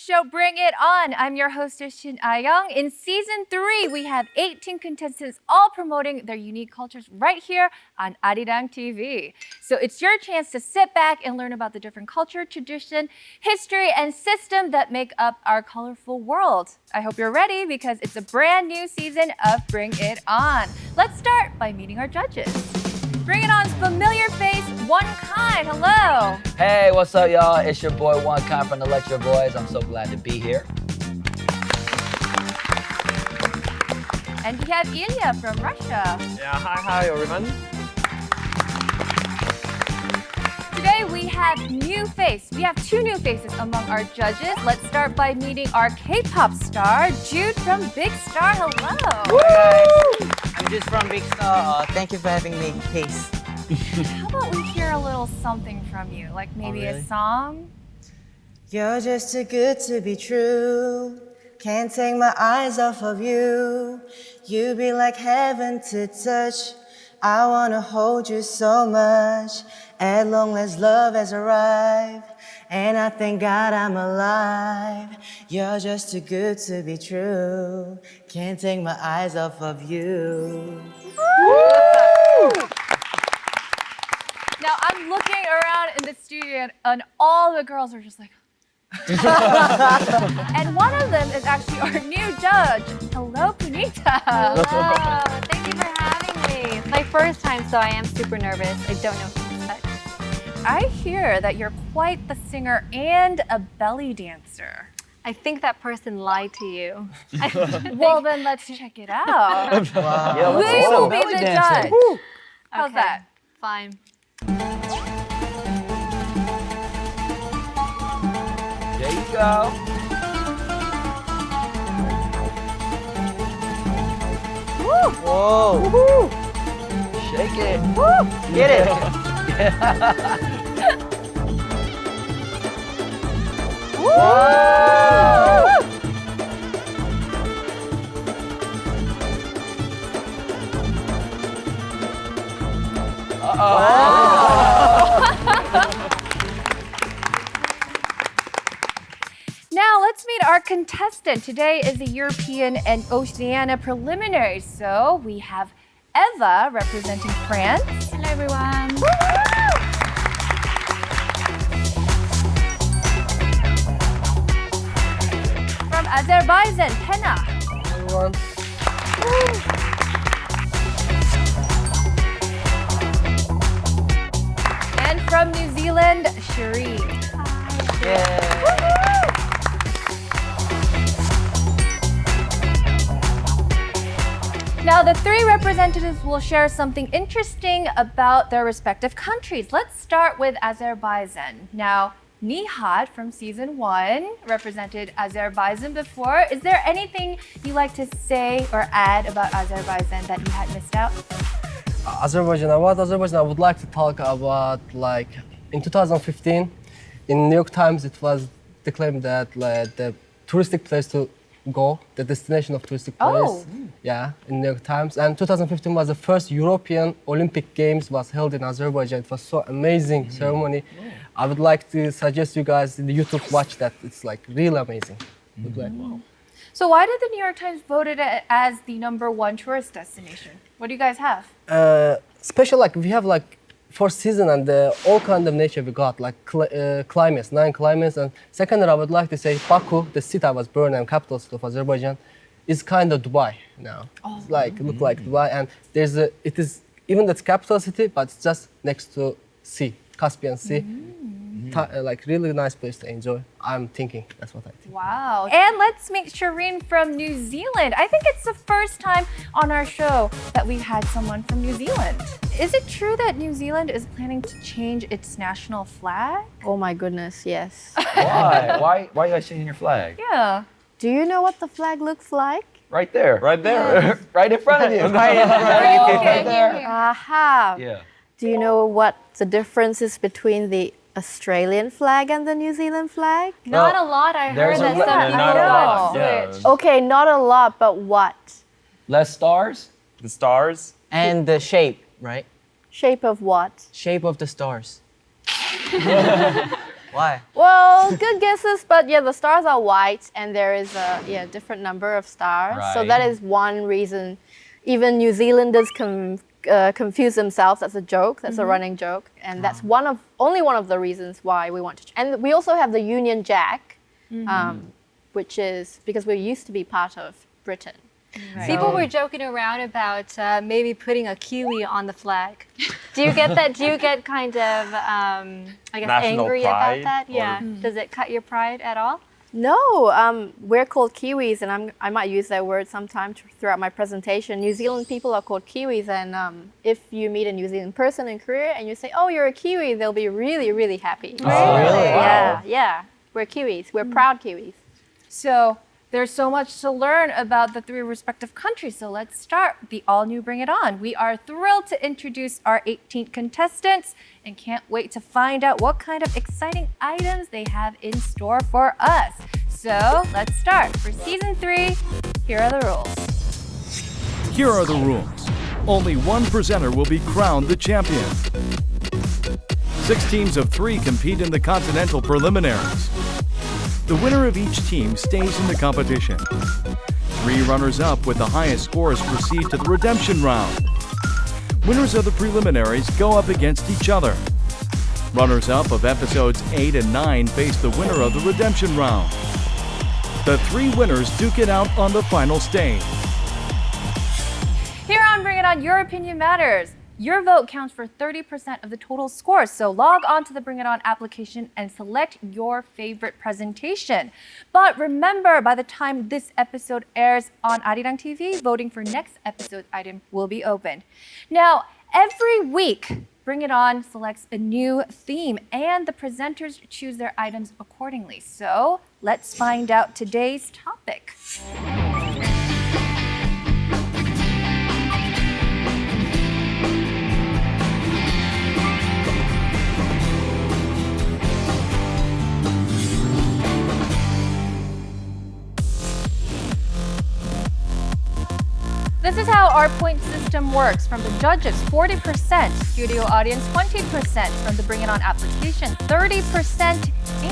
show Bring It On. I'm your hostess, Shin. In season 3, we have 18 contestants all promoting their unique cultures right here on Arirang TV. So it's your chance to sit back and learn about the different culture, tradition, history, and system that make up our colorful world. I hope you're ready because it's a brand new season of Bring It On. Let's start by meeting our judges. Bring It On's familiar face, Eun-hye. Hello. Hey, what's up, y'all? It's your boy Eun-hye from the Lecture Boys. I'm so glad to be here. And we have Eun-hye from Russia. Yeah, hi everyone. Today we have new face. We have 2 new faces among our judges. Let's start by meeting our K-pop star, Jude from Big Star. Hello. Hi guys, I'm just from Big Star. Thank you for having me. Peace. How about we hear a little something from you, like maybe really? a song? You're just too good to be true. Can't take my eyes off of you. You be like heaven to touch. I wanna hold you so much. As long as love has arrived, and I thank God I'm alive. You're just too good to be true. Can't take my eyes off of you. Now I'm looking around in the studio and all the girls are just like, and one of them is actually our new judge. Hello, Punita. Hello, thank you for having me. It's my first time, so I am super nervous. I don't know what to expect. I hear that you're quite the singer and a belly dancer. I think that person lied to you. Well, then let's check it out. Wow. We will be the judge. How's Okay, that? Fine. There you go. Whoa. Shake it. Get it. Now let's meet our contestant. Today is the European and Oceania preliminary. So we have Eva representing France. Hello, everyone. From Azerbaijan, Pena. Everyone. And from New Zealand, Cherie. Now, the 3 representatives will share something interesting about their respective countries. Let's start with Azerbaijan. Now, Nihat from season 1 represented Azerbaijan before. Is there anything you like to say or add about Azerbaijan that you had missed out? Azerbaijan, I would like to talk about, like, in 2015, in New York Times, it was declared that the touristic place to go, the destination of touristic place. Yeah, in New York Times. And 2015 was the first European Olympic Games was held in Azerbaijan. It was so amazing ceremony. I would like to suggest you guys in the YouTube watch that. It's like really amazing. So why did the New York Times vote it as the #1 tourist destination? What do you guys have? Special, like we have like 4 seasons and all kind of nature we got, like climates, 9 climates. And secondly, I would like to say Baku, the city I was born and capital city of Azerbaijan, is kind of Dubai now. It's like look like Dubai, and it is even the capital city, but it's just next to sea, Caspian Sea. Like really nice place to enjoy. I'm thinking that's what I think. Wow. And let's meet Shireen from New Zealand. I think it's the first time on our show that we've had someone from New Zealand. Is it true that New Zealand is planning to change its national flag? Oh my goodness, yes. Why? Why are you guys changing your flag? Yeah. Do you know what the flag looks like? Right there. Right there. Right in front of you. Okay, there. Aha. Yeah. Do you know what the difference is between the Australian flag and the New Zealand flag? Not a lot. I heard there's that a some lot- people not a lot, switch. yeah. Okay, not a lot, but what? Less stars? The stars. And the shape, right? Shape of what? Shape of the stars. Why? Well, good guesses, but yeah, the stars are white and there is a different number of stars. So Right. that is one reason. Even New Zealanders confuse themselves. That's a joke. That's a running joke, and that's only one of the reasons why we want to. And we also have the Union Jack, which is because we used to be part of Britain. Right. People were joking around about maybe putting a kiwi on the flag. Do you get that? Do you get kind of, I guess, National angry pride about that? or- Yeah. Does it cut your pride at all? No, we're called Kiwis, and I might use that word sometime throughout my presentation. New Zealand people are called Kiwis, and if you meet a New Zealand person in Korea and you say, "Oh, you're a Kiwi," they'll be really, really happy. Really? Yeah, yeah. We're Kiwis. We're proud Kiwis. So there's so much to learn about the three respective countries. So let's start the all-new Bring It On. We are thrilled to introduce our 18 contestants and can't wait to find out what kind of exciting items they have in store for us. So let's start. For season 3, here are the rules. Here are the rules. Only one presenter will be crowned the champion. 6 teams of 3 compete in the continental preliminaries. The winner of each team stays in the competition. 3 runners-up with the highest scores proceed to the redemption round. Winners of the preliminaries go up against each other. Runners-up of episodes 8 and 9 face the winner of the redemption round. The 3 winners duke it out on the final stage. Here on Bring It On, your opinion matters. Your vote counts for 30% of the total score, so log on to the Bring It On application and select your favorite presentation. But remember, by the time this episode airs on Arirang TV, voting for next episode's item will be open. Now, every week, Bring It On selects a new theme, and the presenters choose their items accordingly. So let's find out today's topic. This is how our point system works. From the judges, 40%, studio audience, 20%, from the Bring It On application, 30%,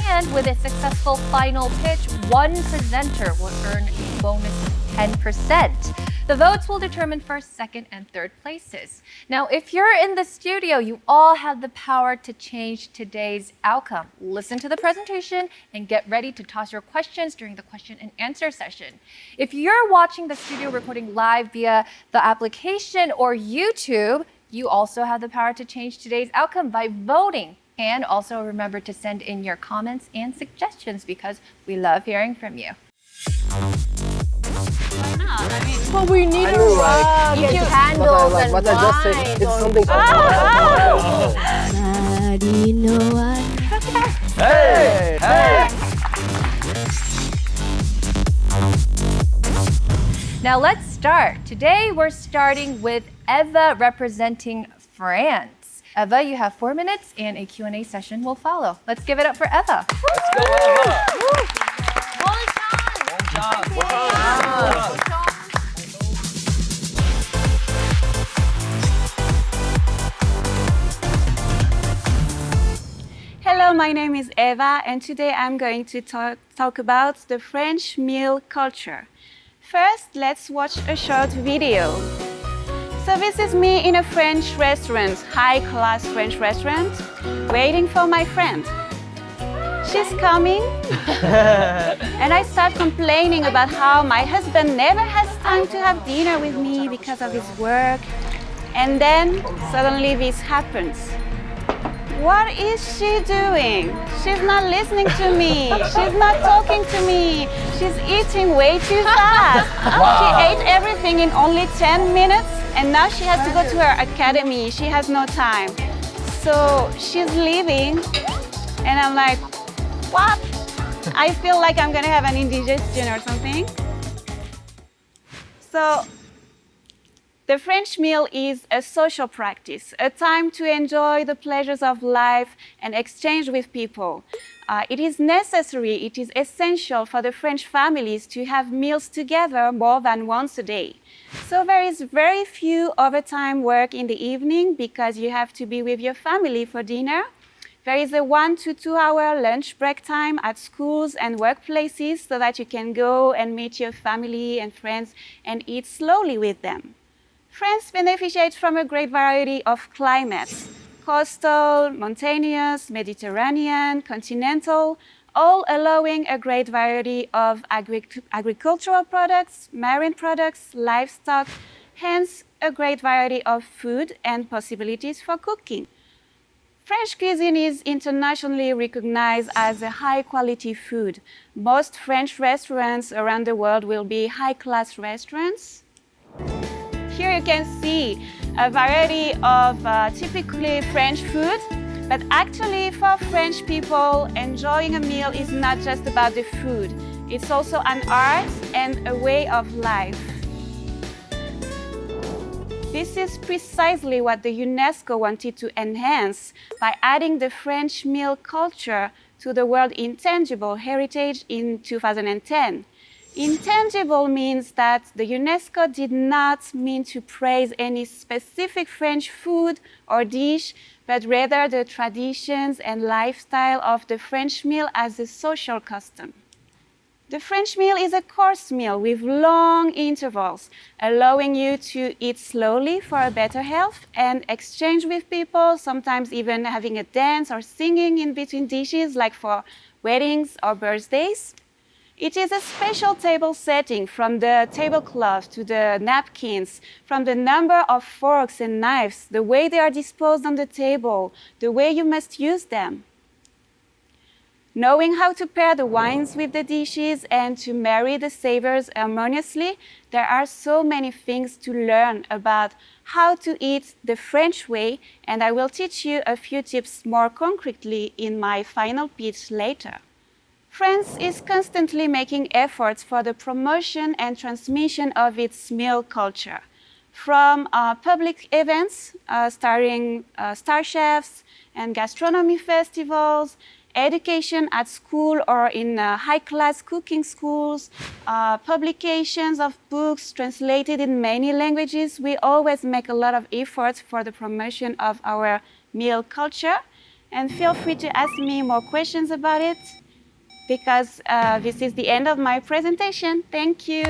and with a successful final pitch, one presenter will earn a bonus of 10%. The votes will determine first, second, and third places. Now, if you're in the studio, you all have the power to change today's outcome. Listen to the presentation and get ready to toss your questions during the question and answer session. If you're watching the studio recording live via the application or YouTube, you also have the power to change today's outcome by voting. And also remember to send in your comments and suggestions because we love hearing from you. But we need a rug and candles and what I just said, wine. it's something. Hey! Hey! Now let's start. Today we're starting with Eva representing France. Eva, you have 4 minutes and a Q&A session will follow. Let's give it up for Eva. Let's go, Eva! Bon job! Hello, my name is Eva, and today I'm going to talk about the French meal culture. First, let's watch a short video. So this is me in a French restaurant, high-class French restaurant, waiting for my friend. She's coming, and I start complaining about how my husband never has time to have dinner with me because of his work. And then suddenly this happens. What is she doing? She's not listening to me. She's not talking to me. She's eating way too fast. She ate everything in only 10 minutes, and now she has to go to her academy. She has no time. So she's leaving, and I'm like, what? I feel like I'm gonna have an indigestion or something. So the French meal is a social practice, a time to enjoy the pleasures of life and exchange with people. It is necessary, it is essential for the French families to have meals together more than once a day. So there is very few overtime work in the evening because you have to be with your family for dinner. There is a 1 to 2 hour lunch break time at schools and workplaces so that you can go and meet your family and friends and eat slowly with them. France benefits from a great variety of climates: coastal, mountainous, Mediterranean, continental, all allowing a great variety of agricultural products, marine products, livestock, hence a great variety of food and possibilities for cooking. French cuisine is internationally recognized as a high-quality food. Most French restaurants around the world will be high-class restaurants. Here you can see a variety of typically French food, but actually for French people, enjoying a meal is not just about the food. It's also an art and a way of life. This is precisely what the UNESCO wanted to enhance by adding the French meal culture to the World Intangible Heritage in 2010. Intangible means that the UNESCO did not mean to praise any specific French food or dish, but rather the traditions and lifestyle of the French meal as a social custom. The French meal is a course meal with long intervals, allowing you to eat slowly for a better health and exchange with people, sometimes even having a dance or singing in between dishes, like for weddings or birthdays. It is a special table setting, from the tablecloth to the napkins, from the number of forks and knives, the way they are disposed on the table, the way you must use them. Knowing how to pair the wines with the dishes and to marry the savors harmoniously, there are so many things to learn about how to eat the French way, and I will teach you a few tips more concretely in my final pitch later. France is constantly making efforts for the promotion and transmission of its meal culture. From public events starring star chefs and gastronomy festivals, education at school or in high-class cooking schools, publications of books translated in many languages, we always make a lot of efforts for the promotion of our meal culture. And feel free to ask me more questions about it, because this is the end of my presentation. Thank you.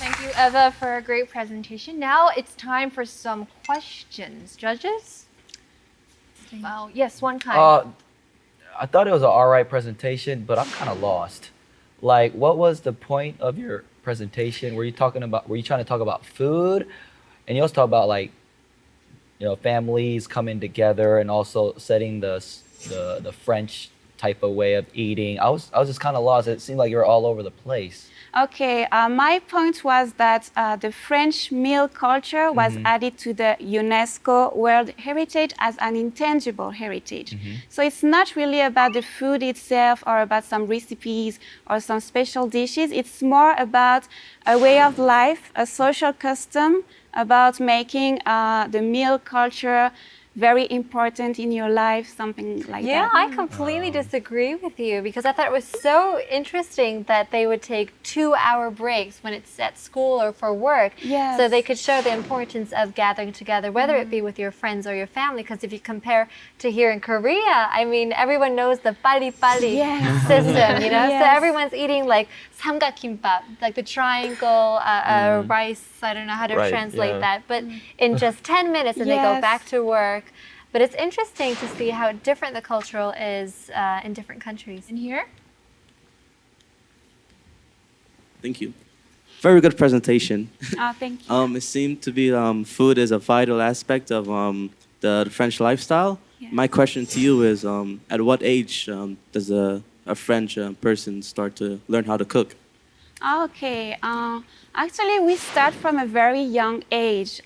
Thank you, Eva, for a great presentation. Now it's time for some questions. Judges? Well, yes, one kind. I thought it was an all right presentation, but I'm kind of lost. Like, what was the point of your presentation? Were you trying to talk about food? And you also talk about, like, you know, families coming together and also setting the French type of way of eating. I was just kind of lost. It seemed like you were all over the place. Okay, my point was that the French meal culture was added to the UNESCO World Heritage as an intangible heritage. So it's not really about the food itself or about some recipes or some special dishes. It's more about a way of life, a social custom, about making the meal culture very important in your life, something like that. Yeah, I completely disagree with you, because I thought it was so interesting that they would take 2-hour breaks when it's at school or for work, Yes. so they could show the importance of gathering together, whether it be with your friends or your family. Because if you compare to here in Korea, I mean, everyone knows the pali-pali Yes. system, you know? So Yes. everyone's eating like samgakkimbap, like the triangle rice. I don't know how to Right, translate yeah. that, but in just 10 minutes, and they go Yes. back to work. But it's interesting to see how different the cultural is in different countries. In here? Thank you. Very good presentation. Oh, thank you. It seemed to be food is a vital aspect of the French lifestyle. Yeah. My question to you is, at what age does a French person start to learn how to cook? Okay, actually we start from a very young age,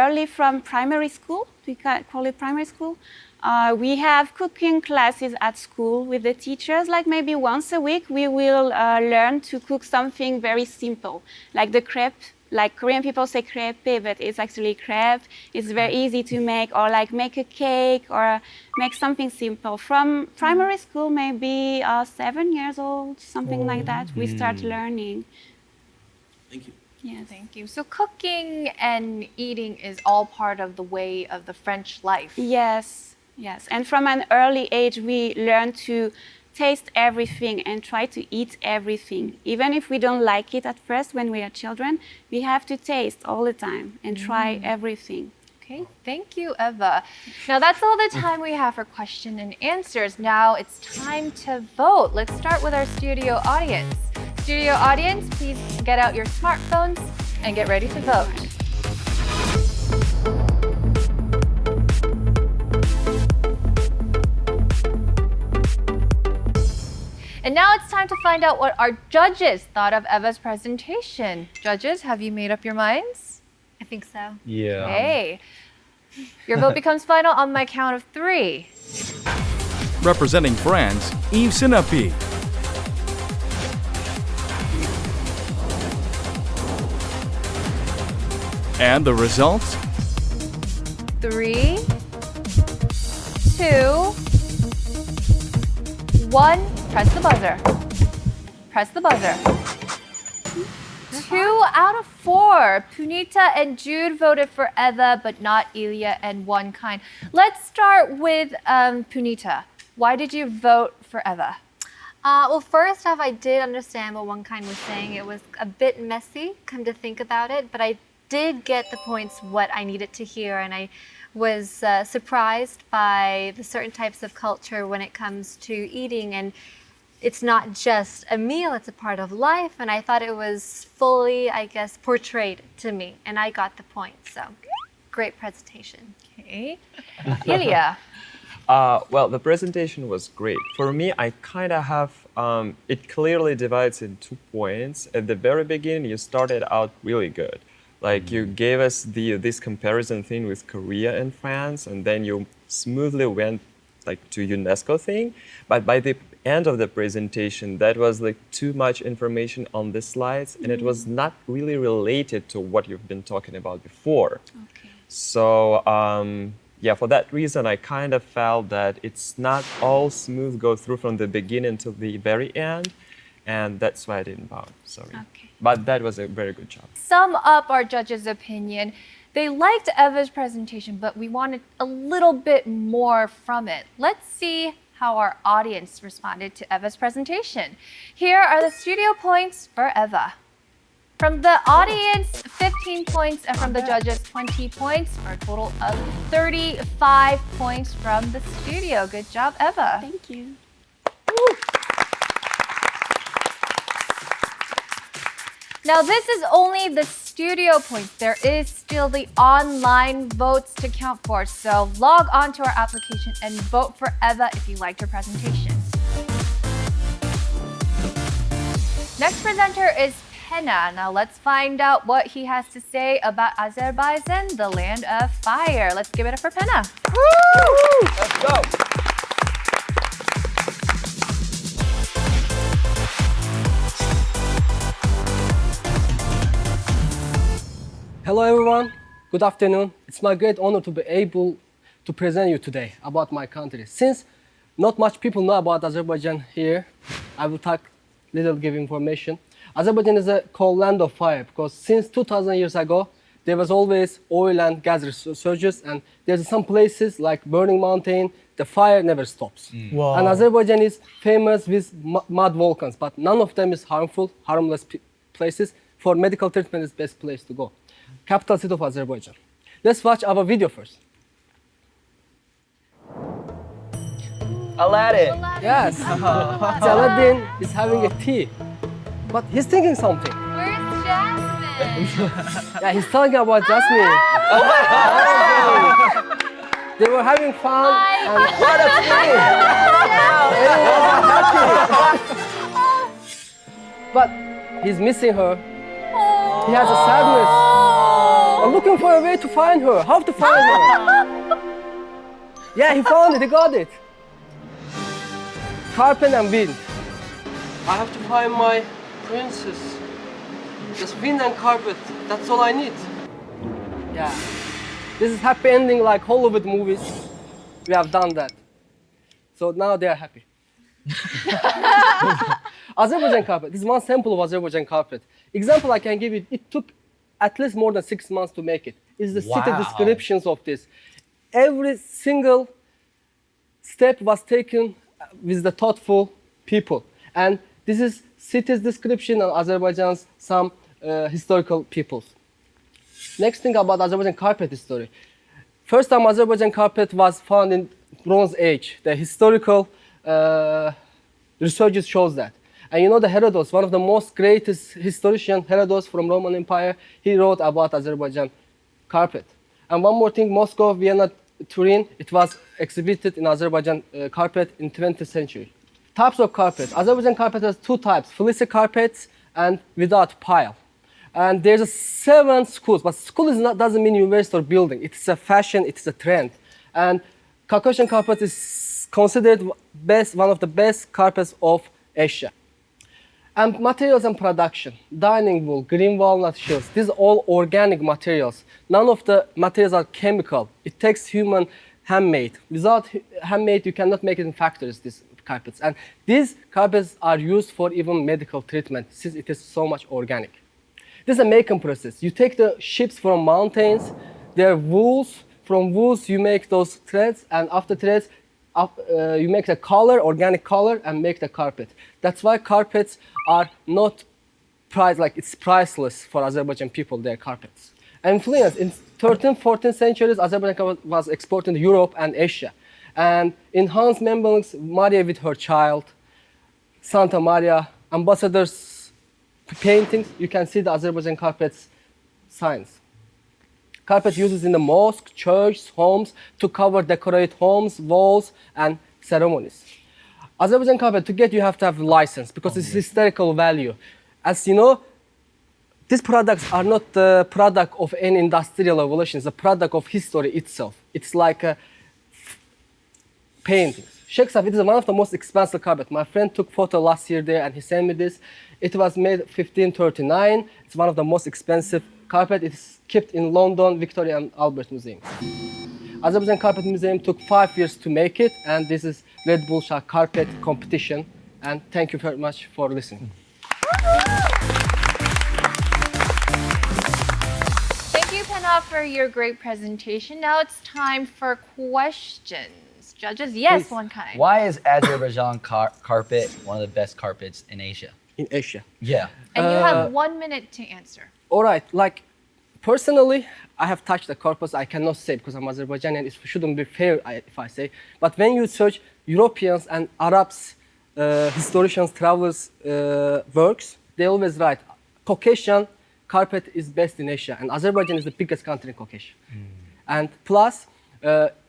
early from primary school, we call it primary school. We have cooking classes at school with the teachers, like maybe once a week we will learn to cook something very simple, like the crepe. Like Korean people say crepe, but it's actually crepe. It's very easy to make, or like make a cake or make something simple. From primary school, maybe 7 years old, something like that, we start learning. Thank you. Yes. Thank you. So cooking and eating is all part of the way of the French life. Yes, yes. And from an early age, we learn to taste everything and try to eat everything. Even if we don't like it at first when we are children, we have to taste all the time and try everything. Okay, thank you, Eva. Now that's all the time we have for question and answers. Now it's time to vote. Let's start with our studio audience. Studio audience, please get out your smartphones and get ready to vote. And now it's time to find out what our judges thought of Eva's presentation. Judges, have you made up your minds? I think so. Yeah. Okay. Your vote becomes final on my count of 3. Representing France, Eun-hye. And the results? 3, 2, 1. Press the buzzer. Press the buzzer. 2 out of 4. Punita and Jude voted for Eva, but not Ilya and One Kind. Let's start with Punita. Why did you vote for Eva? Well, first off, I did understand what One Kind was saying. It was a bit messy, come to think about it, but I did get the points what I needed to hear, and I was surprised by the certain types of culture when it comes to eating, and it's not just a meal, it's a part of life, and I thought it was fully, I guess, portrayed to me, and I got the point, so great presentation. Okay. Ilya. Well, the presentation was great. For me, I kind of have, it clearly divides in 2 points. At the very beginning, you started out really good. Like you gave us this comparison thing with Korea and France, and then you smoothly went like to UNESCO thing. But by the end of the presentation, that was like too much information on the slides, and it was not really related to what you've been talking about before. Okay. So yeah, for that reason, I kind of felt that it's not all smooth go through from the beginning to the very end, and that's why I didn't vote. Sorry. Okay. But that was a very good job. Sum up our judges' opinion. They liked Eva's presentation, but we wanted a little bit more from it. Let's see how our audience responded to Eva's presentation. Here are the studio points for Eva. From the audience, 15 points, and from the judges, 20 points, for a total of 35 points from the studio. Good job, Eva. Thank you. Now, this is only the studio points. There is still the online votes to count for. So log on to our application and vote for Eva if you liked her presentation. Next presenter is Penna. Now let's find out what he has to say about Azerbaijan, the land of fire. Let's give it up for Penna. Woo! Let's go. Hello everyone, good afternoon. It's my great honor to be able to present you today about my country. Since not much people know about Azerbaijan here, I will talk little give information. Azerbaijan is a called land of fire because since 2000 years ago, there was always oil and gas resurges, and there's some places like Burning Mountain, the fire never stops. Wow. And Azerbaijan is famous with mud volcans, but none of them is harmful, harmless places. For medical treatment is best place to go. Capital city of Azerbaijan. Let's watch our video first. Aladdin. Yes. Aladdin is having a tea, but he's thinking something. Where's Jasmine? Yeah, he's talking about Jasmine. They were having fun. And What a tea! everyone was happy. But he's missing her. He has a sadness. I'm looking for a way to find her. How to find her? Yeah, he found it. He got it. Carpet and wind. I have to find my princess. Just wind and carpet. That's all I need. Yeah. This is happy ending like Hollywood movies. We have done that. So now they are happy. Azerbaijan carpet. This is one sample of Azerbaijan carpet. Example I can give you. It took at least more than 6 months to make it. Is the city Wow. descriptions of this. Every single step was taken with the thoughtful people. And this is city's description and Azerbaijan's some historical peoples. Next thing about Azerbaijan carpet history. First time Azerbaijan carpet was found in Bronze Age. The historical research shows that. And you know the Herodotus, one of the most greatest historian, Herodotus from Roman Empire, he wrote about Azerbaijan carpet. And one more thing, Moscow, Vienna, Turin, it was exhibited in Azerbaijan carpet in 20th century. Types of carpet. Azerbaijan carpet has two types, fleecy carpets and without pile. And there's 7 schools, but school is not, doesn't mean university or building. It's a fashion, it's a trend. And Caucasian carpet is considered one of the best carpets of Asia. And materials and production, dining wool, green walnut shells, these are all organic materials. None of the materials are chemical. It takes human handmade. Without handmade, you cannot make it in factories, these carpets. And these carpets are used for even medical treatment since it is so much organic. This is a making process. You take the ships from mountains, they're wools. From wools, you make those threads, and after threads, you make the color, organic color, and make the carpet. That's why carpets are not priced, like it's priceless for Azerbaijan people, their carpets. Influence, in 13th, 14th centuries, Azerbaijan was exported to Europe and Asia. And in Hans Memling's Maria with her child, Santa Maria, ambassadors' paintings, you can see the Azerbaijan carpets signs. Carpet uses in the mosque, churches, homes to cover, decorate homes, walls, and ceremonies. Azerbaijan carpet, to get you have to have a license because it's historical value. As you know, these products are not the product of any industrial evolution, it's a product of history itself. It's like a painting. Sheikh Safid is one of the most expensive carpet. My friend took photo last year there and he sent me this. It was made 1539. It's one of the most expensive carpet. It's kept in London, Victoria and Albert Museum. Azerbaijan Carpet Museum took 5 years to make it, and this is Red Bull Shah Carpet Competition. And thank you very much for listening. Thank you, Penna, for your great presentation. Now it's time for questions. Judges, yes, Please. one kind. Why is Azerbaijan carpet one of the best carpets in Asia? In Asia. Yeah. And you have 1 minute to answer. All right, like personally, I have touched the carpets. I cannot say because I'm Azerbaijani. It shouldn't be fair if I say. But when you search Europeans and Arabs, historians, travelers' works, they always write Caucasian carpet is best in Asia, and Azerbaijan is the biggest country in Caucasia. And plus,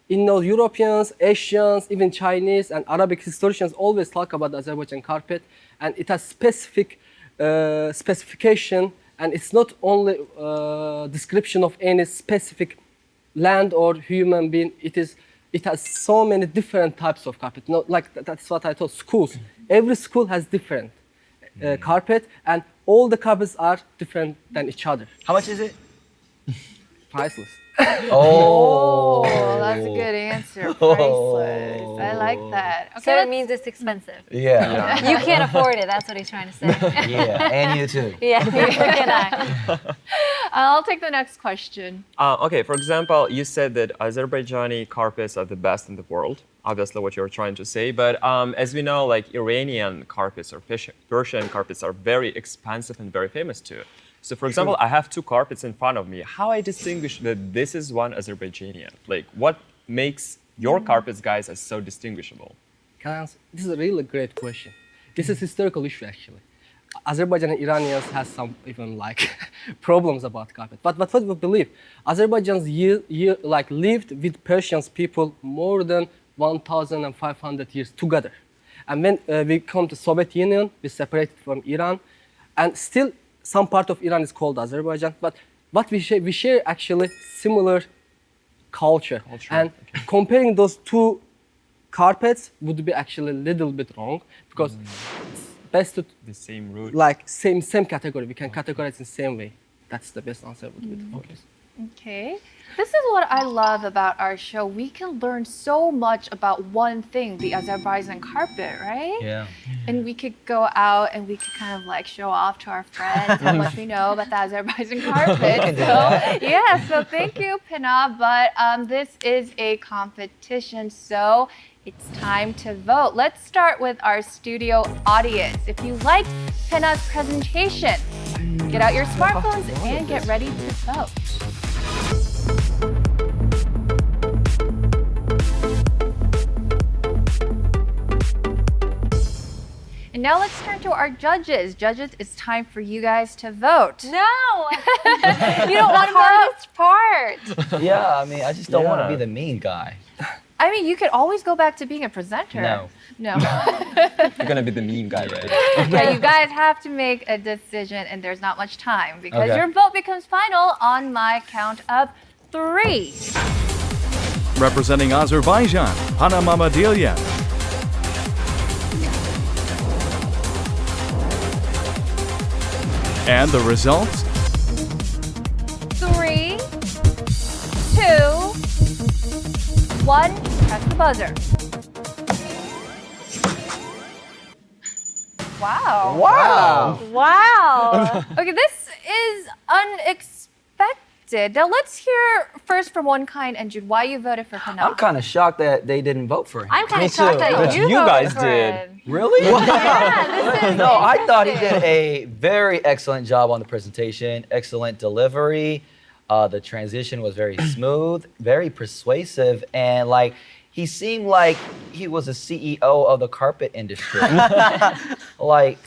in those Europeans, Asians, even Chinese and Arabic historians always talk about the Azerbaijan carpet, and it has specific specification, and it's not only description of any specific land or human being. It has so many different types of carpet. No, like that's what I told schools. Every school has different carpet, and all the carpets are different than each other. How much is it? Priceless. Oh, that's a good answer. Priceless. I like that. Okay, So it means it's expensive. Yeah. You can't afford it. That's what he's trying to say. Yeah, and you too. Yeah, neither can I. I'll take the next question. Okay, for example, you said that Azerbaijani carpets are the best in the world. Obviously, what you're trying to say, but as we know, like Iranian carpets or Persian carpets are very expensive and very famous too. So, for example, I have 2 carpets in front of me. How I distinguish that this is one Azerbaijani? Like, what makes your carpets, guys, as so distinguishable? Can I answer? This is a really great question. This is historical issue actually. Azerbaijan and Iranians has some even like problems about carpet. But what we believe, Azerbaijans lived with Persian people more than 1,500 years together. And when we come to Soviet Union, we separated from Iran, and still some part of Iran is called Azerbaijan. But what we share actually similar culture. And comparing those 2 carpets would be actually a little bit wrong because it's best to The same root. like same category. We can categorize in the same way. That's the best answer would be for this. Okay. This is what I love about our show. We can learn so much about one thing, the Azerbaijan carpet, right? Yeah. And we could go out and we could kind of like show off to our friends how much we know about the Azerbaijan carpet. So thank you, Pina. But this is a competition, so it's time to vote. Let's start with our studio audience. If you liked Pina's presentation, get out your smartphones and get ready to vote. And now let's turn to our judges. Judges, it's time for you guys to vote. No! You don't want to vote? Part. Yeah, I mean, I just don't want to be the mean guy. I mean, you could always go back to being a presenter. No. You're gonna be the mean guy, right? Yeah, you guys have to make a decision, and there's not much time because Okay. your vote becomes final on my count of 3. Representing Azerbaijan, Hana Mamadilyan. And the results? 3, 2, 1. Press the buzzer. Wow. Wow. Wow. Okay, this is unexpected. Now let's hear first from One Kind and Jude why you voted for Pina. I'm kind of shocked that they didn't vote for him. I'm kind Me of shocked too. that But you you voted guys for did. it. Really? Yeah, this is No, I thought he interesting. did a very excellent job on the presentation, excellent delivery. The transition was very smooth, very persuasive, and like he seemed like he was a CEO of the carpet industry. Like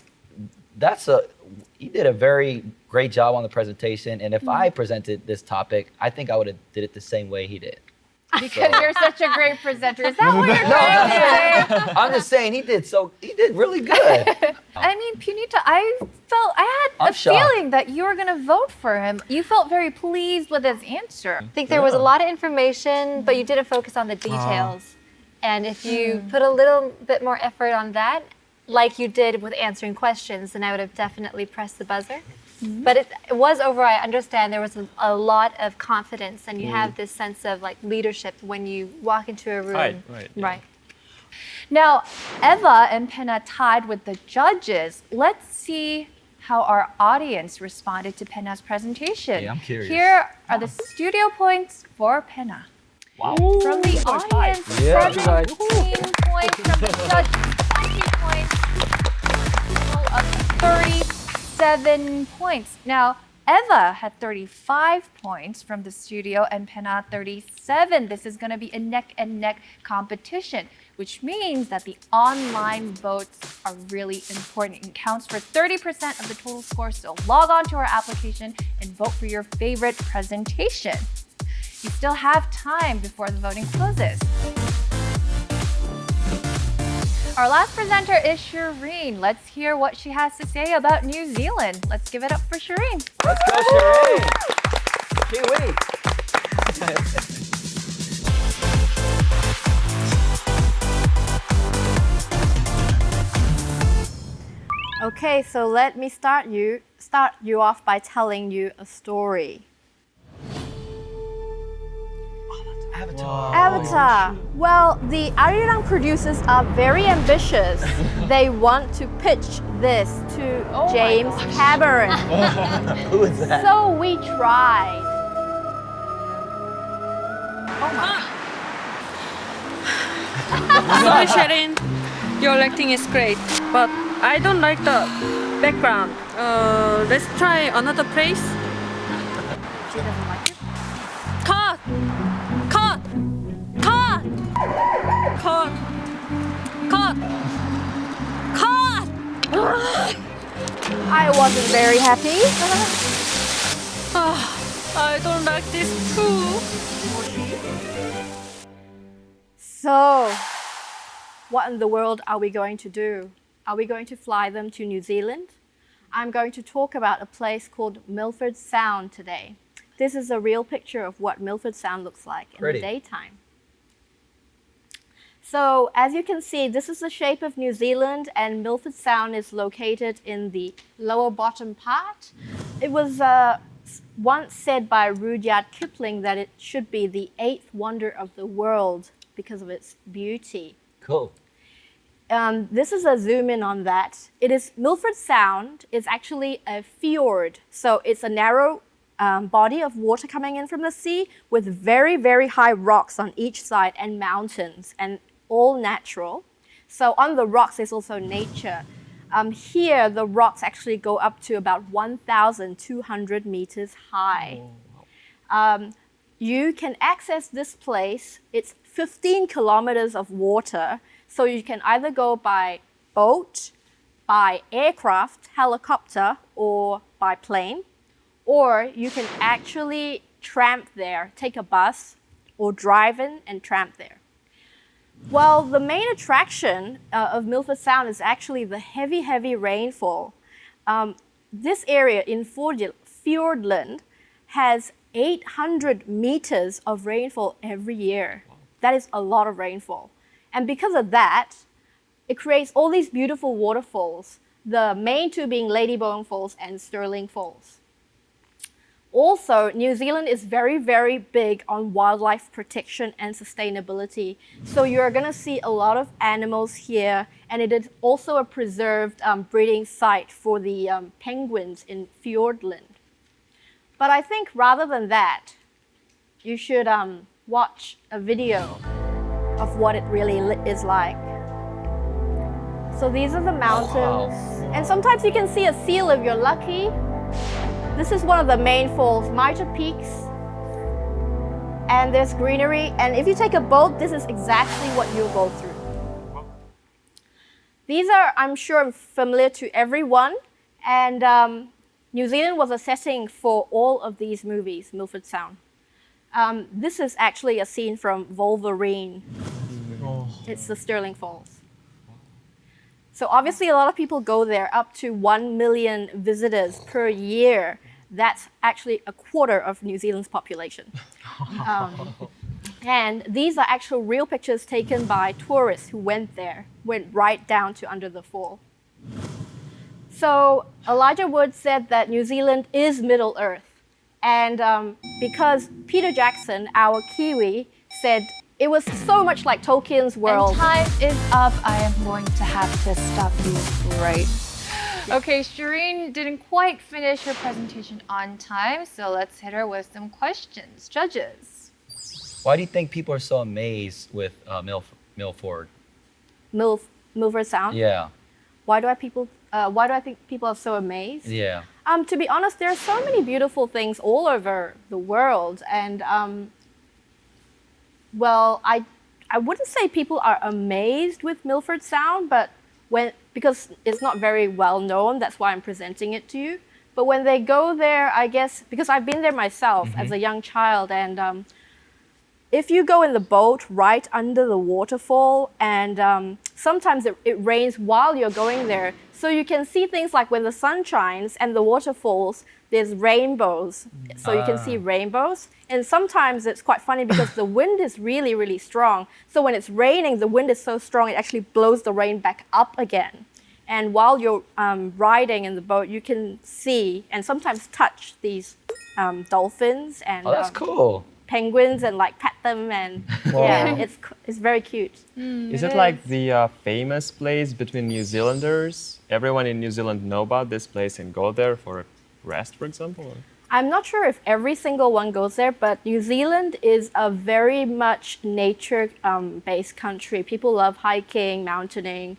he did a very great job on the presentation, and if I presented this topic, I think I would have did it the same way he did. Because you're such a great presenter. Is that what you're No, trying to say? I'm just saying he did really good. I mean, Punita, I had I'm a shocked. feeling that you were going to vote for him. You felt very pleased with his answer. I think there was a lot of information, but you didn't focus on the details. And if you put a little bit more effort on that, like you did with answering questions, then I would have definitely pressed the buzzer. But it was overall, I understand there was a lot of confidence and you have this sense of like leadership when you walk into a room. Right. Yeah. Right. Now, Eva and Pina tied with the judges. Let's see how our audience responded to Pina's presentation. Yeah, I'm curious. Here are the studio points for Pina. Wow. From the audience, Yeah, 17 points. From the judges, 20 points. Total of 37 points. Now, Eva had 35 points from the studio and Pina 37. This is going to be a neck-and-neck competition, which means that the online votes are really important. It counts for 30% of the total score, so log on to our application and vote for your favorite presentation. You still have time before the voting closes. Our last presenter is Shireen. Let's hear what she has to say about New Zealand. Let's give it up for Shireen. Let's go, Sheree. Kiwi. Okay, so let me start you off by telling you a story. Avatar. Well, the Arirang producers are very ambitious. They want to pitch this to James Cameron. Who is that? So we tried. Sorry, Sharon. Your acting is great, but I don't like the background. Let's try another place. She doesn't like it? Cut! Cut! Cut! Cut! Cut! Cut! I wasn't very happy. I don't like this too. So, what in the world are we going to do? Are we going to fly them to New Zealand? I'm going to talk about a place called Milford Sound today. This is a real picture of what Milford Sound looks like in the daytime. So, as you can see, this is the shape of New Zealand, and Milford Sound is located in the lower bottom part. It was it's once said by Rudyard Kipling that it should be the eighth wonder of the world because of its beauty. Cool. This is a zoom in on that. Milford Sound is actually a fjord. So it's a narrow body of water coming in from the sea with very, very high rocks on each side and mountains, and all natural. So on the rocks, there's also nature. Here, the rocks actually go up to about 1,200 meters high. You can access this place. It's 15 kilometers of water. So you can either go by boat, by aircraft, helicopter, or by plane. Or you can actually tramp there, take a bus, or drive in and tramp there. Well, the main attraction of Milford Sound is actually the heavy, heavy rainfall. This area in Fjordland has 800 meters of rainfall every year. That is a lot of rainfall. And because of that, it creates all these beautiful waterfalls, the main two being Ladybone Falls and Stirling Falls. Also, New Zealand is very, very big on wildlife protection and sustainability. So you're going to see a lot of animals here, and it is also a preserved breeding site for the penguins in Fjordland. But I think rather than that, you should watch a video of what it really is like. So these are the mountains. And sometimes you can see a seal if you're lucky. This is one of the main falls, Mitre Peaks. And there's greenery. And if you take a boat, this is exactly what you'll go through. These are, I'm sure, familiar to everyone. And New Zealand was a setting for all of these movies, Milford Sound. This is actually a scene from Wolverine. It's the Stirling Falls. So obviously a lot of people go there, up to 1 million visitors per year. That's actually a quarter of New Zealand's population. And these are actual real pictures taken by tourists who went there, went right down to under the fall. So Elijah Wood said that New Zealand is Middle Earth. And because Peter Jackson, our Kiwi, said it was so much like Tolkien's world. And time is up. I am going to have to stop you right. Okay, Shireen didn't quite finish her presentation on time, so let's hit her with some questions. Judges. Why do you think people are so amazed with Milford? Milford Sound? Yeah. Why do I think people are so amazed? Yeah. To be honest, there are so many beautiful things all over the world, and well, I wouldn't say people are amazed with Milford Sound, but because it's not very well known, that's why I'm presenting it to you. But when they go there, I guess, because I've been there myself as a young child, and if you go in the boat right under the waterfall, and sometimes it rains while you're going there, so you can see things like when the sun shines and the waterfalls, there's rainbows. So you can see rainbows. And sometimes it's quite funny because the wind is really, really strong. So when it's raining, the wind is so strong, it actually blows the rain back up again. And while you're riding in the boat, you can see and sometimes touch these dolphins and that's cool. penguins and like pet them. And yeah, it's very cute. Is it like the famous place between New Zealanders? Everyone in New Zealand know about this place and go there for a rest, for example? Or? I'm not sure if every single one goes there, but New Zealand is a very much nature-based country. People love hiking, mountaining.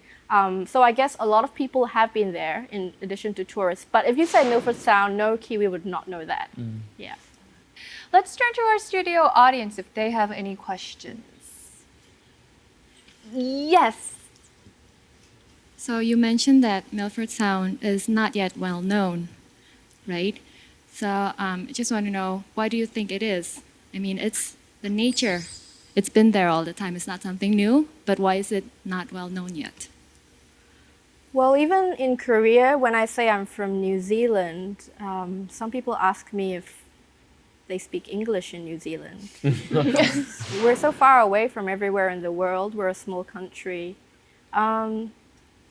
So I guess a lot of people have been there in addition to tourists. But if you say Milford Sound, no Kiwi would not know that. Yeah. Let's turn to our studio audience if they have any questions. Yes. So you mentioned that Milford Sound is not yet well known, right? So I just want to know, why do you think it is? I mean, it's the nature. It's been there all the time. It's not something new, but why is it not well known yet? Well, even in Korea, when I say I'm from New Zealand, some people ask me if they speak English in New Zealand. We're so far away from everywhere in the world. We're a small country. The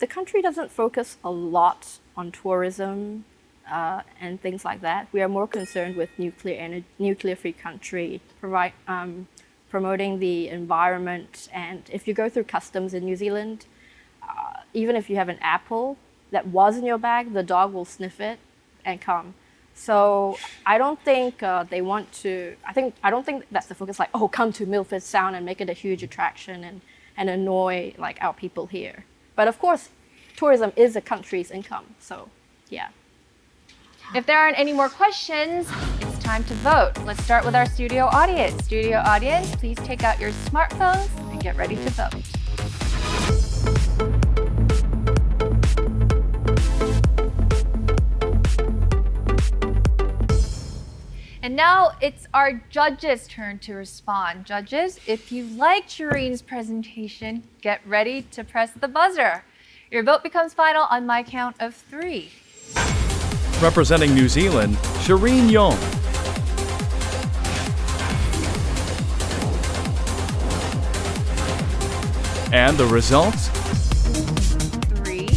country doesn't focus a lot on tourism. and things like that. We are more concerned with nuclear-free country, promoting the environment. And if you go through customs in New Zealand, even if you have an apple that was in your bag, the dog will sniff it and come. So I don't think they want to. I don't think that's the focus. Like, oh, come to Milford Sound and make it a huge attraction and annoy like our people here. But of course, tourism is a country's income. So yeah. If there aren't any more questions, it's time to vote. Let's start with our studio audience. Studio audience, please take out your smartphones and get ready to vote. And now it's our judges' turn to respond. Judges, if you liked Shireen's presentation, get ready to press the buzzer. Your vote becomes final on my count of 3. Representing New Zealand, Shireen Yeung. And the results? 3, 2,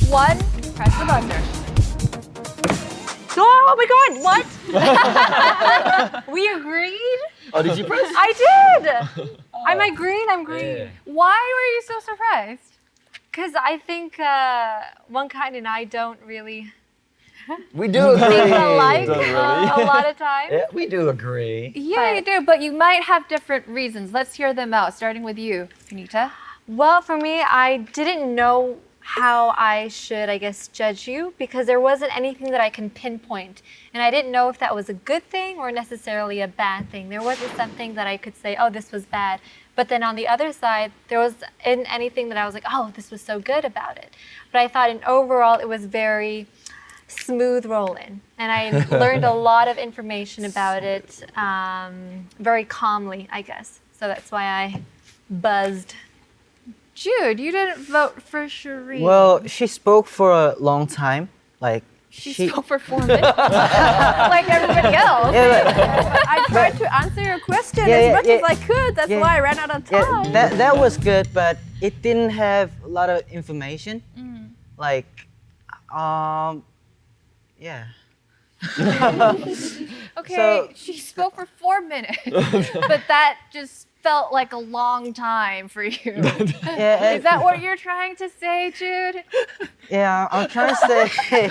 1, press the buzzer. Oh my God! What? We agreed. Oh, did you press? I did. I'm green. I'm green. Yeah. Why were you so surprised? Because I think one kind and I don't really We do agree. think alike Don't really. a lot of times. Yeah, we do agree. Yeah, you do, but you might have different reasons. Let's hear them out, starting with you, Punita. Well, for me, I didn't know how I should, I guess, judge you because there wasn't anything that I can pinpoint. And I didn't know if that was a good thing or necessarily a bad thing. There wasn't something that I could say, oh, this was bad. But then on the other side, there wasn't anything that I was like, oh, this was so good about it. But I thought in overall, it was very smooth rolling. And I learned a lot of information about it very calmly, I guess. So that's why I buzzed. Jude, you didn't vote for Shireen. Well, she spoke for a long time. Like she spoke for 4 minutes, like everybody else. I tried to answer your question as much as I could. That's why I ran out of time. Yeah, that was good, but it didn't have a lot of information. Like, yeah. Okay, So- she spoke for 4 minutes, but that just felt like a long time for you. Yeah, Is that what you're trying to say, Jude? Yeah, I'm trying to say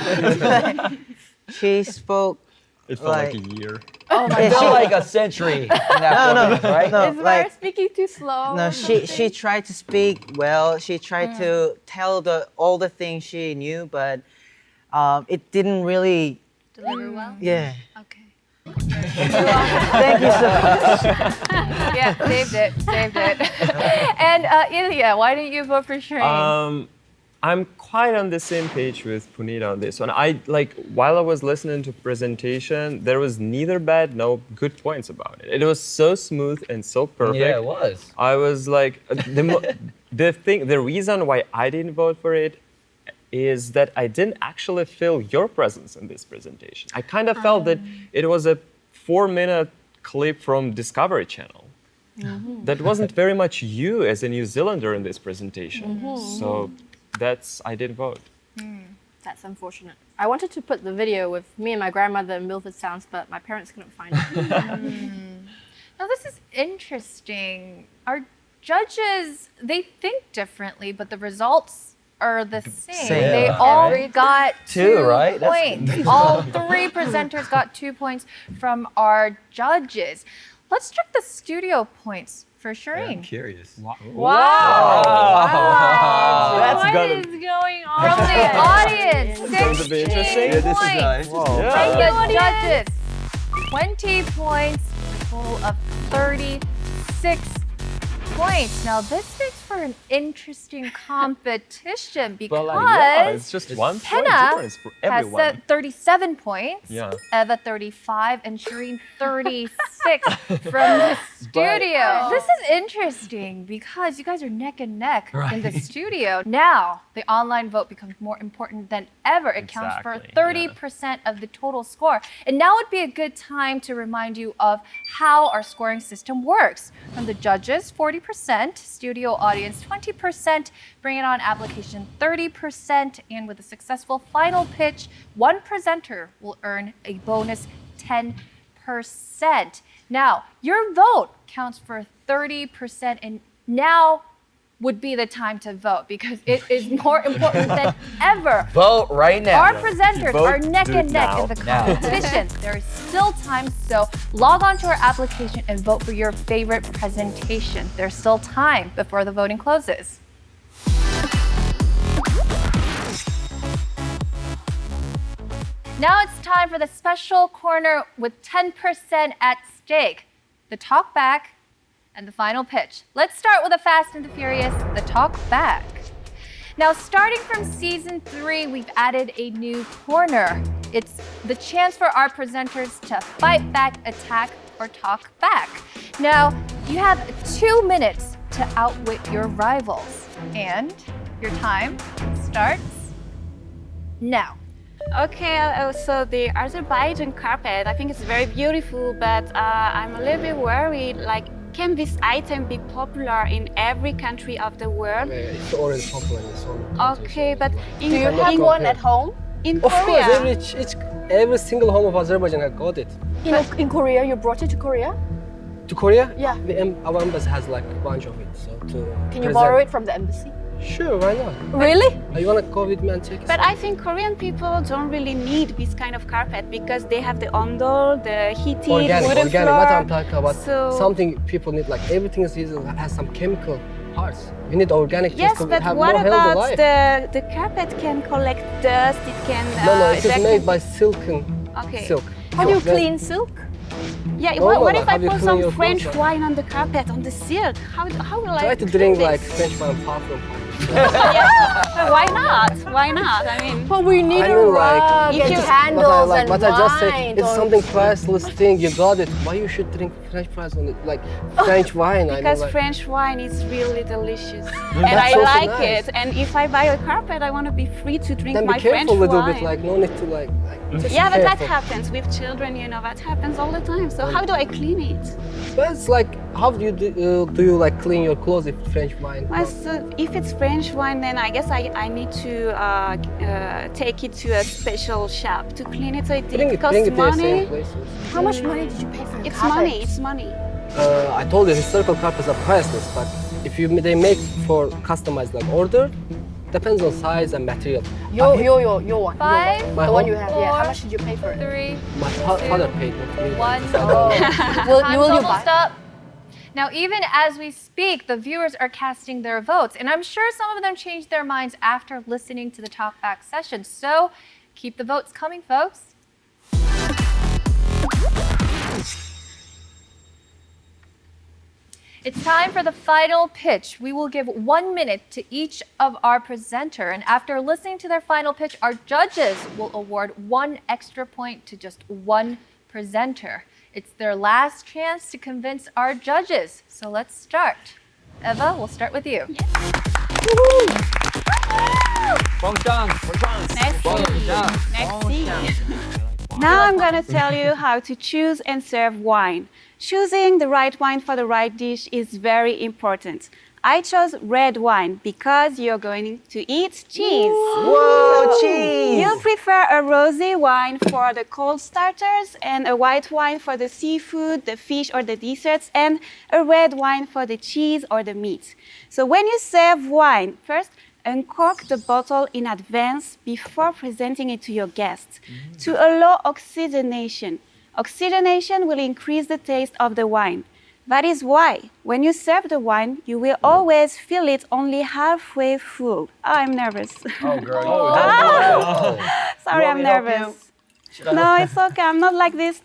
she spoke. It felt like a year. Oh my It God. felt like a century in that moment, right? No, Is like speaking too slow? no, she tried to speak well. She tried to tell all the things she knew, but it didn't really. Deliver well? Yeah. Okay. Thank you so much. Yeah, saved it. And Ilya, why didn't you vote for Shireen? I'm quite on the same page with Punita on this one. While I was listening to presentation, there was neither bad nor good points about it. It was so smooth and so perfect. Yeah, it was. I was like, the reason why I didn't vote for it is that I didn't actually feel your presence in this presentation. I kind of felt that it was a 4-minute clip from Discovery Channel. That wasn't very much you as a New Zealander in this presentation. So I didn't vote. That's unfortunate. I wanted to put the video with me and my grandmother in Milford Sounds, but my parents couldn't find it. Now this is interesting. Our judges, they think differently, but the results are the same. They Yeah. all got 2 right? That's- points. All 3 presenters got 2 points from our judges. Let's check the studio points for I'm Shireen. curious. Wow. That's What gonna- is going on? From the audience, going to be interesting. 16 Yeah, this is points. nice. From the judges, 20 points, a total of 36 points. Now this makes for an interesting competition because It's just 1 point Penna difference for has everyone. set 37 points, Yeah. Eva 35, and Shireen 36 from the studio. This is interesting because you guys are neck and neck in the studio. Now, the online vote becomes more important than ever. It counts for Exactly, 30% of the total score. And now would be a good time to remind you of how our scoring system works. From the judges, 40% 40%, studio audience 20%, bring it on application 30%, and with a successful final pitch, one presenter will earn a bonus 10%. Now, your vote counts for 30%, and now would be the time to vote because it is more important than ever. Vote right now. Our presenters Vote, are neck do and it neck now. in the competition. There is still time, so log on to our application and vote for your favorite presentation. There's still time before the voting closes. Now it's time for the special corner with 10% at stake. The talk back and the final pitch. Let's start with the Fast and the Furious, the talk back. Now, starting from season 3, we've added a new corner. It's the chance for our presenters to fight back, attack, or talk back. Now, you have 2 minutes to outwit your rivals. And your time starts now. Okay, so the Azerbaijan carpet, I think it's very beautiful, but I'm a little bit worried, like, can this item be popular in every country of the world? It's already popular in some countries. Okay, but in Do you Cannot have one compare. at home? in Of Korea, course, every single home of Azerbaijan has got it. In Korea, you brought it to Korea? To Korea? Yeah. Our embassy has like a bunch of it. So Can you borrow it from the embassy? Sure, why not? Really? You wanna go with me and take it? but I think Korean people don't really need this kind of carpet because they have the ondol, the heated Organic, wooden organic. floor. What I'm talking about, So- something people need. Like everything is has some chemical parts. You need organic things Yes, to but have what more healthy about life. the carpet can collect dust, it can... No, it is that made can- by silk. Okay. How do you Then- clean silk? Yeah, Normal, what like, if I how you put clean some your French clothes, wine on the carpet, on the silk? How will I Try to clean drink this? like French wine far from home. Yeah, why not? Why not? I mean, But we need I a mean, like, rug if and you- candles and But I just say wine. it's something priceless thing. You got it. Why you should drink French fries on it? Like French wine. because I mean, like, French wine is really delicious, and I That's also like nice. it. And if I buy a carpet, I want to be free to drink then my be careful French a little wine. bit. Like no need to like just Yeah, be but that careful. happens with children. You know, that happens all the time. So how do I clean it? But it's like, how do you like clean your clothes if French wine? Well, so if it's French wine, then I guess I need to take it to a special shop to clean it. So it bring it costs to the same money. places. How much money did you pay for your It's carpet? money. It's money. I told you historical carpets are priceless, but if they make for customized like order, depends on size and material. Your one. 5, My The one home- you have. Yeah. How 4, much did you pay for it? 3, My father paid not me. 1. Will you Time's buy? almost up. Now, even as we speak, the viewers are casting their votes, and I'm sure some of them changed their minds after listening to the talkback session. So, keep the votes coming, folks. It's time for the final pitch. We will give 1 minute to each of our presenter, and after listening to their final pitch, our judges will award 1 extra point to just one presenter. It's their last chance to convince our judges. So let's start. Eva, we'll start with you. Now I'm gonna tell you how to choose and serve wine. Choosing the right wine for the right dish is very important. I chose red wine because you're going to eat cheese. Whoa, cheese! You prefer a rosé wine for the cold starters and a white wine for the seafood, the fish, or the desserts, and a red wine for the cheese or the meat. So when you serve wine, first uncork the bottle in advance before presenting it to your guests to allow oxygenation. Oxygenation will increase the taste of the wine. That is why, when you serve the wine, you will always fill it only halfway full. Oh, I'm nervous. Oh, girl. Sorry, I'm nervous. No, it's okay. I'm not like this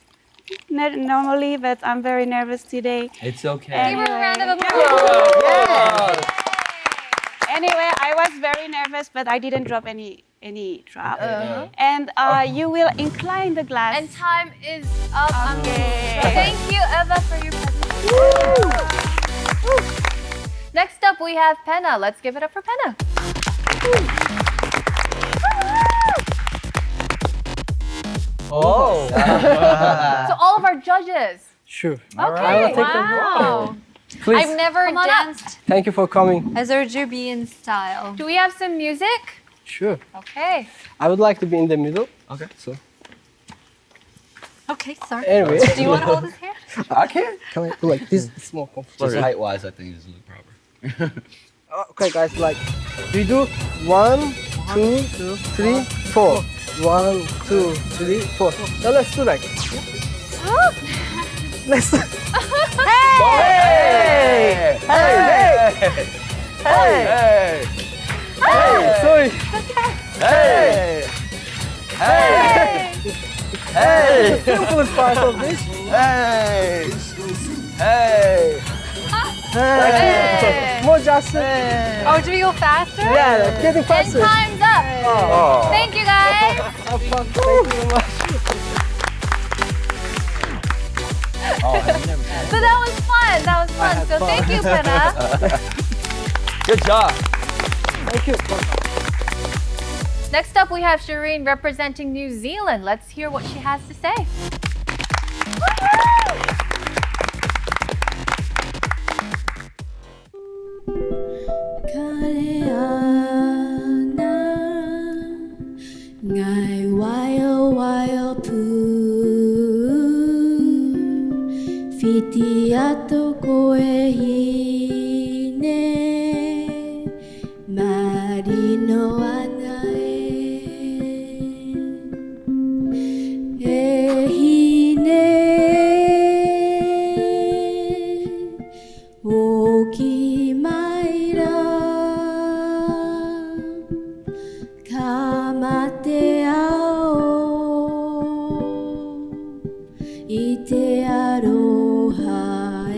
normally, but I'm very nervous today. It's okay. Give her a round of applause. Anyway, I was very nervous, but I didn't drop any drop. And you will incline the glass. And time is up. Okay. Thank you, Eva, for your presentation. Next up, we have Penna. Let's give it up for Penna. Oh. So all of our judges. Sure. Okay, take them. wow. Please. I've never Come on up. danced Thank you for coming. Azerbaijan style. Do we have some music? Sure. Okay. I would like to be in the middle. Okay. So Okay, sorry. anyway, Do you want to hold his hand? I can. can I do like this? It's more comfortable. Just height-wise, I think this look proper. Okay, guys, like we do 1, 2, 3, 4. 1, 2, 3, 4. Now let's do like. Let's. Hey! Hey! Hey! Hey! Sorry. Hey! Hey! Hey! The simplest part of this. Hey! Hey! Hey. More just. Oh, do we go faster? Yeah, getting And faster. time's up. Oh. Thank you guys. Have fun. Thank you very much. Oh, I've never So that was fun. That was fun. had So fun. thank you, Penna. Good job. Thank you. Next up, we have Shireen representing New Zealand. Let's hear what she has to say. Ngày wild wild poo Fiti ato koe hine Marino ana e hine Oki maira Kamate ao I te aroha e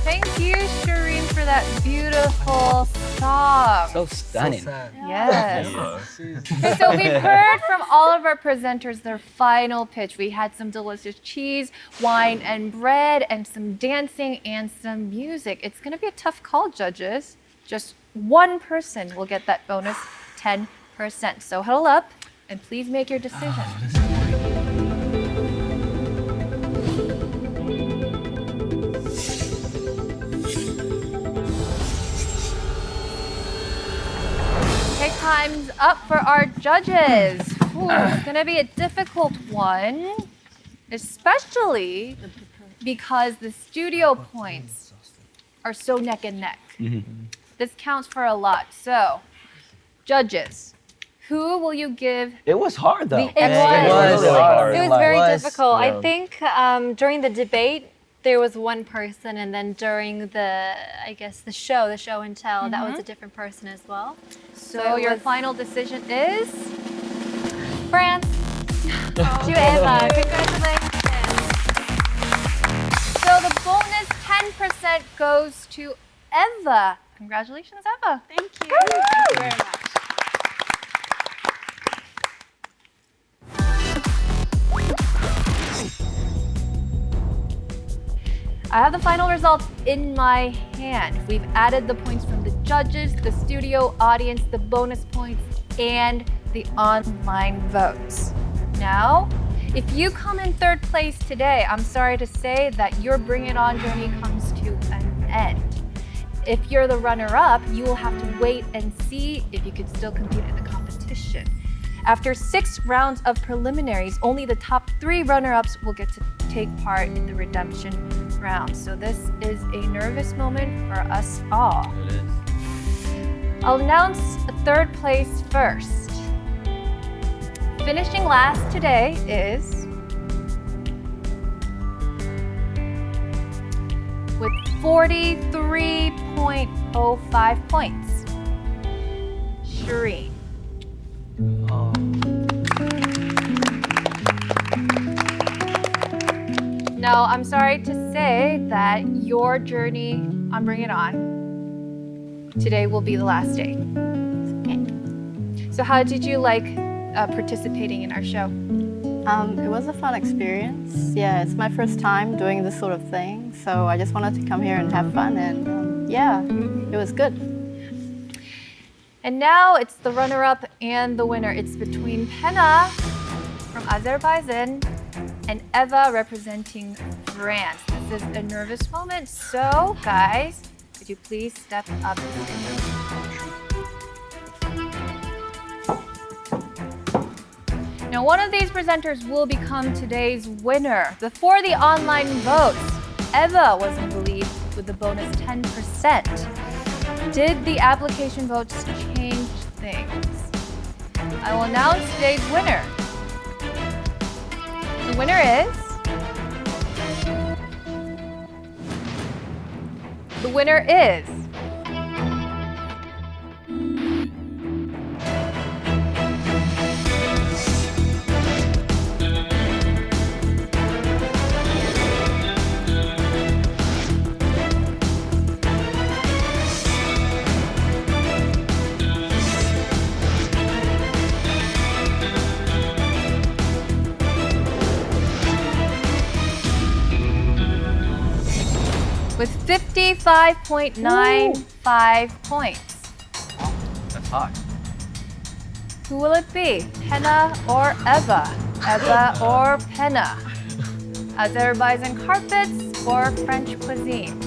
Thank you, Shireen, for that beautiful song. So stunning. Yes. Okay, so we've heard from all of our presenters their final pitch. We had some delicious cheese, wine, and bread, and some dancing and some music. It's going to be a tough call, judges. Just one person will get that bonus 10%. So huddle up and please make your decision. Okay, time's up for our judges. Ooh, it's gonna be a difficult one, especially because the studio points are so neck and neck. This counts for a lot. So, judges, who will you give? It was hard though. It was. Really hard. It was very Was. difficult. Yeah. I think during the debate, there was one person, and then during the, I guess, the show and tell, that was a different person as well. So it your was final decision is? France. To Eva. Congratulations. So the bonus 10% goes to Eva. Congratulations, Eva. Thank you. Thank you very much. I have the final results in my hand. We've added the points from the judges, the studio audience, the bonus points, and the online votes. Now, if you come in third place today, I'm sorry to say that your Bring It On journey comes to an end. If you're the runner-up, you will have to wait and see if you could still compete in the competition. After 6 rounds of preliminaries, only the top 3 runner-ups will get to take part in the redemption round. So this is a nervous moment for us all. It is. I'll announce a third place first. Finishing last today is, with 43.05 points, Shireen. Now, I'm sorry to say that your journey on Bring It On today will be the last day. Okay. So how did you like participating in our show? It was a fun experience. Yeah, it's my first time doing this sort of thing, so I just wanted to come here and have fun, and yeah, it was good. And now it's the runner-up and the winner. It's between Pena from Azerbaijan and Eva representing France. This is a nervous moment, so guys, could you please step up to the stage? Now, one of these presenters will become today's winner. Before the online votes, Eva was in the lead with the bonus 10%. Did the application votes change things? I will announce today's winner. The winner is... The winner is... with 55.95 points. That's high. Who will it be? Pena or Eva? Eva or Pena? Azerbaijan carpets or French cuisine?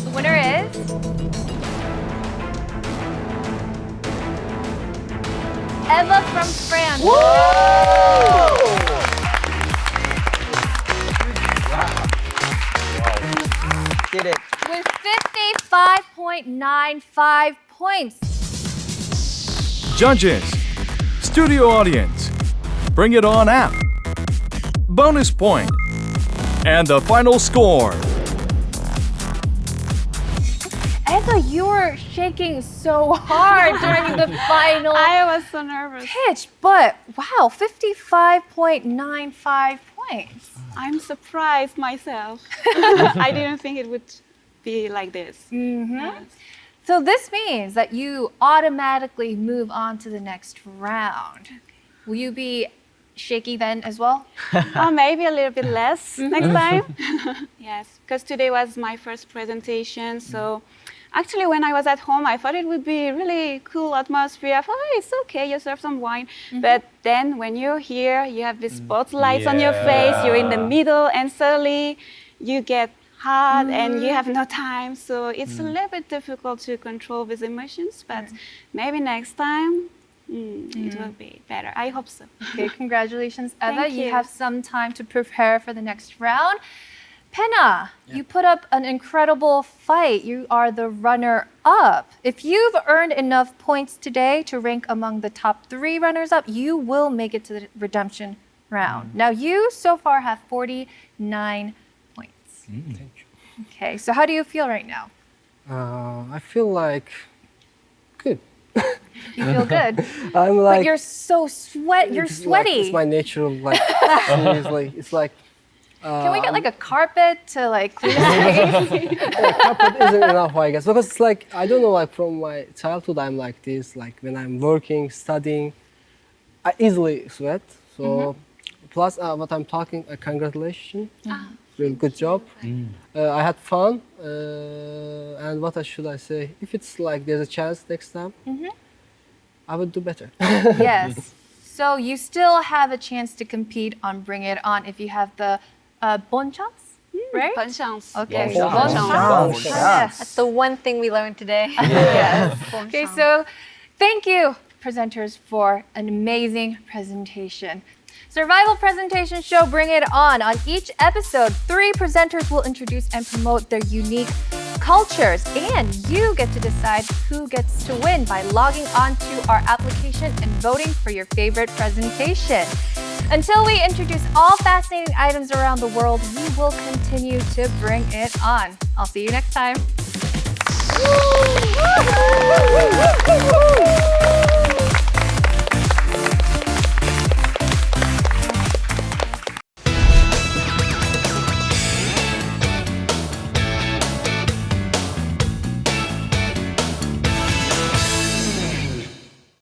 The winner is... Eva from France. Did it. With 55.95 points. Judges, studio audience, Bring It On app, bonus point, and the final score. Eva, you were shaking so hard during the final I was so nervous. pitch, but wow, 55.95 points. I'm surprised myself. I didn't think it would be like this. Yes. So this means that you automatically move on to the next round. Will you be shaky then as well? Or maybe a little bit less next time. Yes, because today was my first presentation. So actually, when I was at home, I thought it would be really cool atmosphere. I thought, oh, it's okay, you serve some wine. But then when you're here, you have the spotlights on your face, you're in the middle, and suddenly you get hot and you have no time. So it's a little bit difficult to control these emotions, but maybe next time it will be better. I hope so. Okay, congratulations, Eva. Thank You you. have some time to prepare for the next round. Pena, you put up an incredible fight. You are the runner-up. If you've earned enough points today to rank among the top 3 runners-up, you will make it to the redemption round. Now, you so far have 49 points. Thank you. Okay, so how do you feel right now? I feel like good. You feel good? I'm like. But you're so you're it's sweaty. Like, it's my natural, like, seriously. It's like. Can we get like a carpet to like clean it? Carpet isn't enough, I guess, because it's like, I don't know, like from my childhood, I'm like this. Like when I'm working, studying, I easily sweat. So, plus what I'm talking, congratulations. Really good job. I had fun. And what should I say? If it's like there's a chance next time, I would do better. Yes. So you still have a chance to compete on Bring It On if you have the bonne chance, right? Bonne chance. Okay. Yes. Bonne chance. Yes. That's the one thing we learned today. Yes. Okay, so thank you, presenters, for an amazing presentation. Survival presentation show Bring It On. On each episode, 3 presenters will introduce and promote their unique cultures, and you get to decide who gets to win by logging on to our application and voting for your favorite presentation. Until we introduce all fascinating items around the world, we will continue to bring it on. I'll see you next time. Woo!